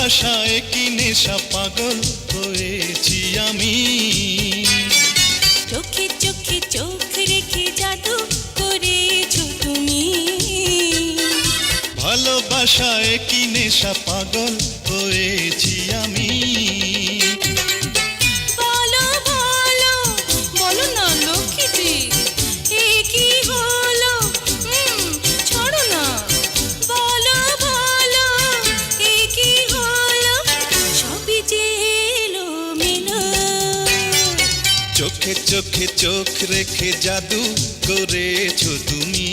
ভালোবাসায় কি নেশা পাগল হয়েছি আমি। চোখে চোখে চোখ রেখে জাদু করেছো তুমি। ভালোবাসায় কি নেশা পাগল হয়েছি আমি। বলো বলো বলো না লক্ষ্মীটি, এ কি হলো? ছাড়ো না, বলো বলো এ কি হলো? সবই যে এলোমেলো। চোখে চোখে চোখ রেখে জাদু করেছো তুমি।